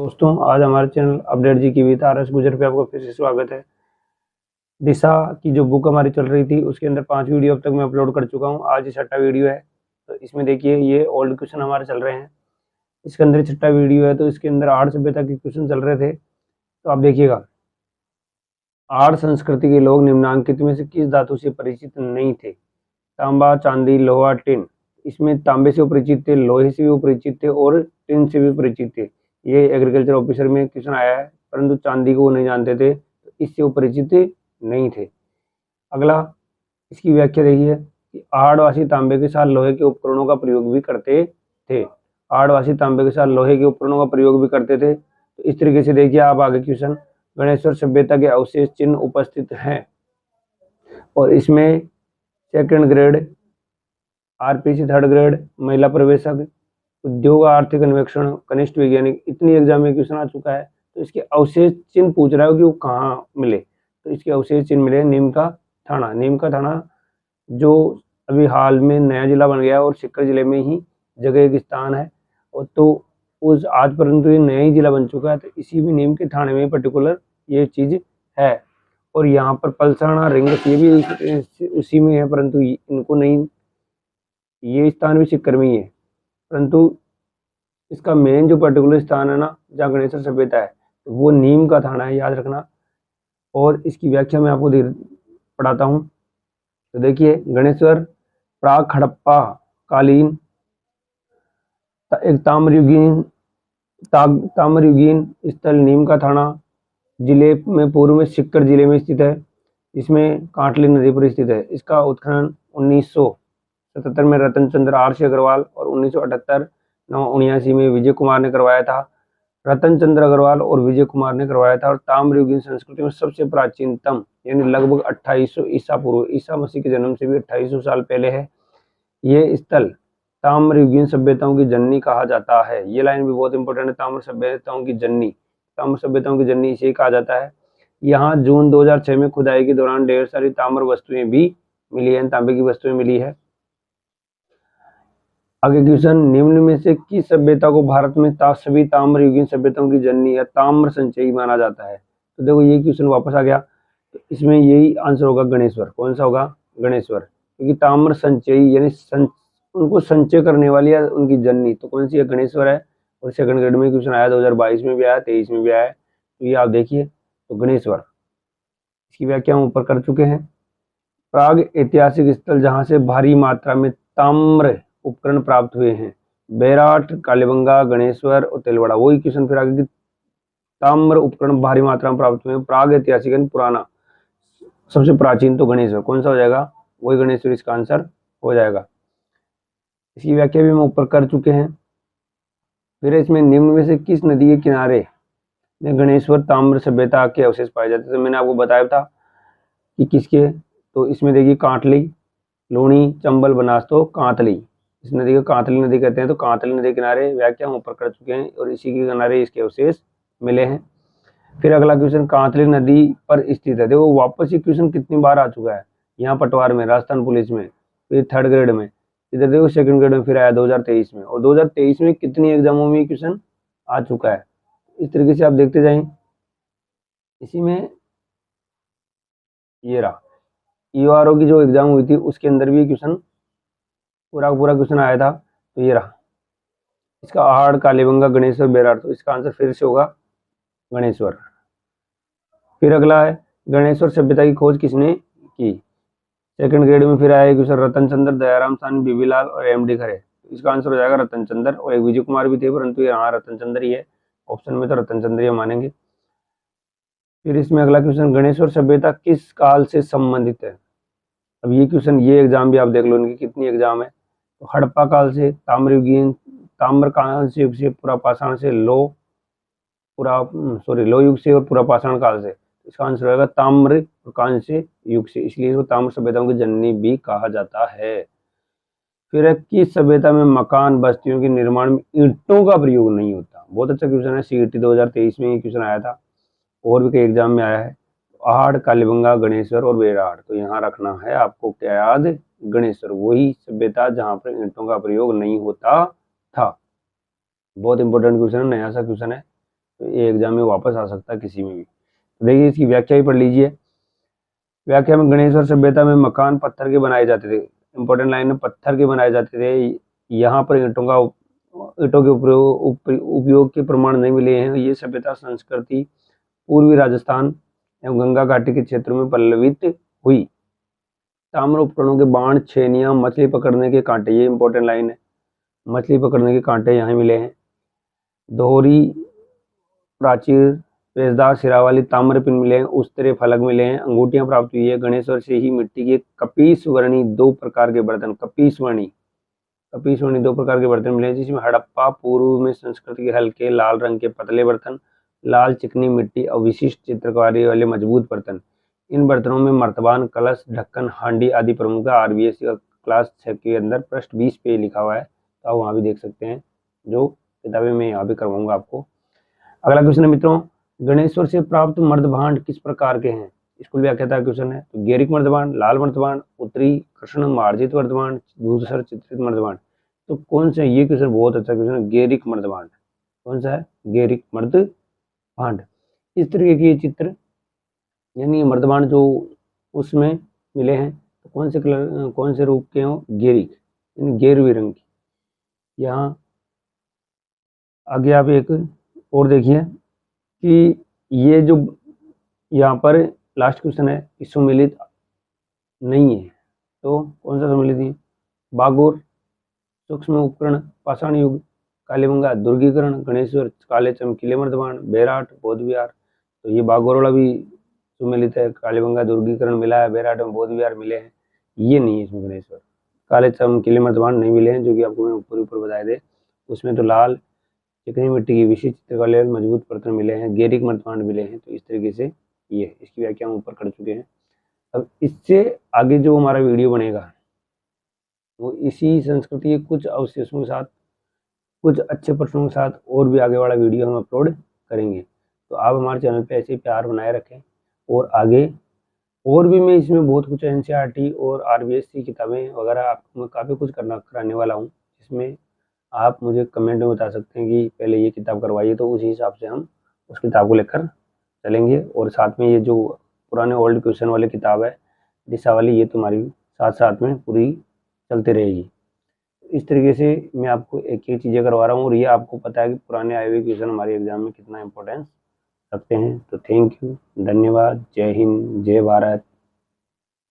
दोस्तों, आज हमारे चैनल अपडेट जी की विद आर एस गुजर पे आपका फिर से स्वागत है। दिशा की जो बुक हमारी चल रही थी उसके अंदर 5 वीडियो अब तक मैं अपलोड कर चुका हूं। आज ये 6ठा वीडियो है। तो इसमें देखिए ये ओल्ड क्वेश्चन हमारे चल रहे हैं। इसके अंदर 6ठा वीडियो है, तो इसके अंदर 8 सभ्यता के क्वेश्चन चल रहे थे। तो आप देखिएगा, 8 संस्कृति के लोग निम्नांकित में से किस धातु से परिचित नहीं थे? तांबा, चांदी, लोहा, टिन। इसमें तांबे से वो परिचित थे, लोहे से भी वो परिचित थे और टिन से भी परिचित थे। ये एग्रीकल्चर ऑफिसर में क्वेश्चन आया है, परंतु चांदी को वो नहीं जानते थे, तो इससे वो परिचित नहीं थे। अगला, इसकी व्याख्या देखिए कि आहड़वासी तांबे के साथ लोहे के उपकरणों का प्रयोग भी करते थे। आहड़वासी तांबे के साथ लोहे के उपकरणों का प्रयोग भी करते थे। तो इस तरीके से देखिए आप आगे क्वेश्चन, गणेश्वर सभ्यता के अवशेष चिन्ह उपस्थित हैं और इसमें second grade, RPC third grade, महिला प्रवेशक, उद्योग आर्थिक अन्वेषण, कनिष्ठ वैज्ञानिक, इतनी एग्जाम में क्वेश्चन आ चुका है। तो इसके अवशेष चिन्ह पूछ रहा है कि वो कहाँ मिले। तो इसके अवशेष चिन्ह मिले नीम का थाना। नीम का थाना जो अभी हाल में नया जिला बन गया और सीकर जिले में ही जगह एक स्थान है, और तो उस आज परंतु ये नया ही जिला बन चुका है। तो इसी भी नीम के थाने में पर्टिकुलर ये चीज है। और यहाँ पर पलसाना, रिंगस ये भी उसी में है, परंतु इनको नहीं, ये स्थान भी सीकर में ही है, परंतु इसका मेन जो पर्टिकुलर स्थान है ना जहाँ गणेश्वर सभ्यता है, वो नीम का थाना है, याद रखना। और इसकी व्याख्या मैं आपको पढ़ाता हूँ। तो देखिए, गणेश्वर प्राग हड़प्पा कालीन एक ताम्रयुगीन स्थल नीम का थाना जिले में पूर्व में सीकर जिले में स्थित है। इसमें कांटली नदी पर स्थित है। इसका उत्खनन 1977 में रतन चंद्र आर.सी. अग्रवाल और 1978-79 में विजय कुमार ने करवाया था। रतन चंद्र अग्रवाल और विजय कुमार ने करवाया था। और ताम्रयुगीन संस्कृति में सबसे प्राचीनतम यानी लगभग 2800 ईसा पूर्व, ईसा मसीह के जन्म से भी 2800 साल पहले है। ये स्थल ताम्रयुगीन सभ्यताओं की जननी कहा जाता है। ये लाइन भी बहुत इंपॉर्टेंट है, ताम्र सभ्यताओं की जननी। ताम्र सभ्यताओं की जननी इसे कहा जाता है। यहाँ जून 2006 में खुदाई के दौरान ढेर सारी ताम्र वस्तुएं भी मिली है, तांबे की वस्तुएं मिली है। आगे क्वेश्चन, निम्न में से किस सभ्यता को भारत में सभी ताम्रयुगीन सभ्यताओं की जननी या ताम्र संचयी माना जाता है? तो देखो ये क्वेश्चन वापस आ गया। तो इसमें यही आंसर होगा गणेश्वर। कौन सा होगा? गणेश्वर। क्योंकि ताम्र संचयी यानी उनको संचय करने वाली या उनकी जननी तो कौन सी है? गणेश्वर है। और सेकंड ग्रेड में क्वेश्चन आया, 2022 में भी आया, 23 में भी आया। तो ये आप देखिए, तो गणेश्वर। इसकी व्याख्या हम ऊपर कर चुके हैं। प्राग ऐतिहासिक स्थल जहां से भारी मात्रा में ताम्र उपकरण प्राप्त हुए हैं। बैराट, कालीबंगा, गणेश्वर और तेलवाड़ा। वही क्वेश्चन फिर आगे की, ताम्र उपकरण भारी मात्रा में प्राप्त हुए हैं। प्राग ऐतिहासिक यानी पुराना, सबसे प्राचीन तो गणेश्वर। कौन सा हो जाएगा? वही गणेश्वर इसका आंसर हो जाएगा। इसकी व्याख्या भी हम ऊपर कर चुके हैं। फिर इसमें निम्न में से किस नदी के किनारे में गणेश्वर ताम्र सभ्यता के अवशेष पाए जाते थे? तो मैंने आपको बताया था कि किसके। तो इसमें देखिए, कांटली, लूणी, चंबल, बनास, तो कांतली। इस नदी को कांतली नदी कहते हैं। तो कांतली नदी किनारे व्याख्या हम ऊपर कर चुके हैं और इसी के किनारे इसके अवशेष मिले हैं। फिर अगला क्वेश्चन, कांतली नदी पर स्थित है। देखो वापस ये क्वेश्चन कितनी बार आ चुका है, यहाँ पटवार में, राजस्थान पुलिस में, फिर थर्ड ग्रेड में, इधर देखो सेकंड ग्रेड में फिर आया 2023 में, और 2023 में कितनी एग्जामों में क्वेश्चन आ चुका है। इस तरीके से आप देखते जाएं। इसी में ये रहा, ईओआरओ की जो एग्जाम हुई थी उसके अंदर भी क्वेश्चन पूरा क्वेश्चन आया था। तो ये रहा इसका, आहड़, कालीबंगा, गणेश्वर, बैराट। तो इसका आंसर फिर से होगा गणेश्वर। फिर अगला है, गणेश्वर सभ्यता की खोज किसने की? सेकंड ग्रेड में फिर आया क्वेश्चन, रतन चंद्र, दयाराम साहनी, बीबीलाल और एमडी खरे। इसका आंसर हो जाएगा रतन चंद्र। और एक विजय कुमार भी थे, परंतु यहाँ रतन चंद्र ही है ऑप्शन में, तो रतन चंद्र ही मानेंगे। फिर इसमें अगला क्वेश्चन, गणेश्वर सभ्यता किस काल से संबंधित है? अब ये क्वेश्चन, ये एग्जाम भी आप देख लो इनकी कितनी एग्जाम है। तो हड़प्पा काल से, ताम्रयुगीन, ताम्र काल से, युग से, पूरा पाषाण से, लो युग से और पूरा पाषाण काल से। इसका आंसर होगा ताम्र कांस्य युग से, इसलिए इसको ताम्र सभ्यताओं की जननी भी कहा जाता है। फिर किस सभ्यता में मकान बस्तियों के निर्माण में ईंटों का प्रयोग नहीं होता? बहुत अच्छा क्वेश्चन है, सीईटी 2023 में ये क्वेश्चन आया था और भी कई एग्जाम में आया है। आहड़, कालीबंगा, गणेश्वर और बैराट। तो यहाँ रखना है आपको क्या याद? गणेश्वर, वही सभ्यता जहाँ पर ईंटों का प्रयोग नहीं होता था। बहुत इंपॉर्टेंट क्वेश्चन है, नया सा क्वेश्चन है। तो ये एग्जाम में वापस आ सकता है किसी में भी। तो देखिए इसकी व्याख्या ही पढ़ लीजिए। व्याख्या में गणेश्वर सभ्यता में मकान पत्थर के बनाए जाते थे। इंपॉर्टेंट लाइन है, पत्थर के बनाए जाते थे। यहाँ पर ईंटों के उपयोग के प्रमाण नहीं मिले हैं। ये सभ्यता संस्कृति पूर्वी राजस्थान एवं गंगा घाटी के क्षेत्र में पल्लवित हुई। ताम्र उपकरणों के बाण, छेनियां, मछली पकड़ने के कांटे, ये इंपॉर्टेंट लाइन है, मछली पकड़ने के कांटे यहाँ मिले हैं। दोहरी प्राचीर, पेचदार सिरा वाली ताम्र पिन मिले हैं। उस्तरे फलक मिले हैं। अंगूठियां प्राप्त हुई है। गणेश्वर से ही मिट्टी के कपीसवर्णी दो प्रकार के बर्तन, कपीसवर्णी दो प्रकार के बर्तन मिले हैं, जिसमें हड़प्पा पूर्व में संस्कृति के हल्के लाल रंग के पतले बर्तन, लाल चिकनी मिट्टी और विशिष्ट चित्रकारी वाले मजबूत बर्तन। इन बर्तनों में मर्तबान, कलश, ढक्कन, हांडी आदि प्रमुख है। आरबीएससी का क्लास 6 के अंदर पृष्ठ 20 पे लिखा हुआ है, तो आप वहाँ भी देख सकते हैं। जो किताबें मैं यहाँ भी करवाऊंगा आपको। अगला क्वेश्चन है मित्रों, गणेश्वर से प्राप्त मर्दभांड किस प्रकार के हैं? स्कूल व्याख्या का क्वेश्चन है। तो गेरिक मर्दभांड, लाल मर्दभांड, उत्तरी कृष्ण मार्जित मर्दभांड, धूसर चित्रित मर्दभांड। तो कौन सा? ये क्वेश्चन बहुत अच्छा क्वेश्चन है। गेरिक मर्दभांड कौन सा है? गेरिक मर्दभांड। इस तरीके के चित्र यानी मर्दभांड जो उसमें मिले हैं, तो कौन से कलर, कौन से रूप के हो? गेरिक यानी गेरुए रंग की। यहाँ आगे आप एक और देखिए कि ये जो यहाँ पर लास्ट क्वेश्चन है, सम्मिलित नहीं है, तो कौन सा सम्मिलित है? बागोर, सूक्ष्म उपकरण, पाषाण युग, कालीबंगा, दुर्गीकरण, गणेश्वर, काले चमकीले मर्दभांड, बेराट, बौद्ध विहार। तो ये बागोर वाला भी सम्मिलित है। कालीबंगा, दुर्गीकरण मिला है, बेराट में बौद्ध विहार मिले हैं। ये नहीं है इसमें गणेश्वर। काले चमकीले मर्दभांड नहीं मिले हैं, जो कि आपको मैं ऊपर बताए थे। उसमें तो लाल चिकनी मिट्टी की विशिष्ट चित्रकला मजबूत बर्तन मिले हैं, गेरिक मर्दभांड मिले हैं। तो इस तरीके से ये इसकी व्याख्या हम ऊपर कर चुके हैं। अब इससे आगे जो हमारा वीडियो बनेगा वो इसी संस्कृति के कुछ अवशेषों के साथ, कुछ अच्छे प्रश्नों के साथ और भी आगे वाला वीडियो हम अपलोड करेंगे। तो आप हमारे चैनल पे ऐसे ही प्यार बनाए रखें। और आगे और भी मैं इसमें बहुत कुछ एनसीईआरटी और आरबीएससी किताबें वगैरह आपको मैं काफ़ी कुछ कराने वाला हूँ। इसमें आप मुझे कमेंट में बता सकते हैं कि पहले ये किताब करवाइए, तो उसी हिसाब से हम उस किताब को लेकर चलेंगे। और साथ में ये जो पुराने ओल्ड क्वेश्चन वाली किताब है दिशा वाली, ये तुम्हारी साथ साथ में पूरी चलती रहेगी। इस तरीके से मैं आपको एक एक चीज़ें करवा रहा हूँ। और ये आपको पता है कि पुराने आए हुए क्वेश्चन हमारे एग्जाम में कितना इंपॉर्टेंस रखते हैं। तो थैंक यू, धन्यवाद, जय हिंद, जय भारत।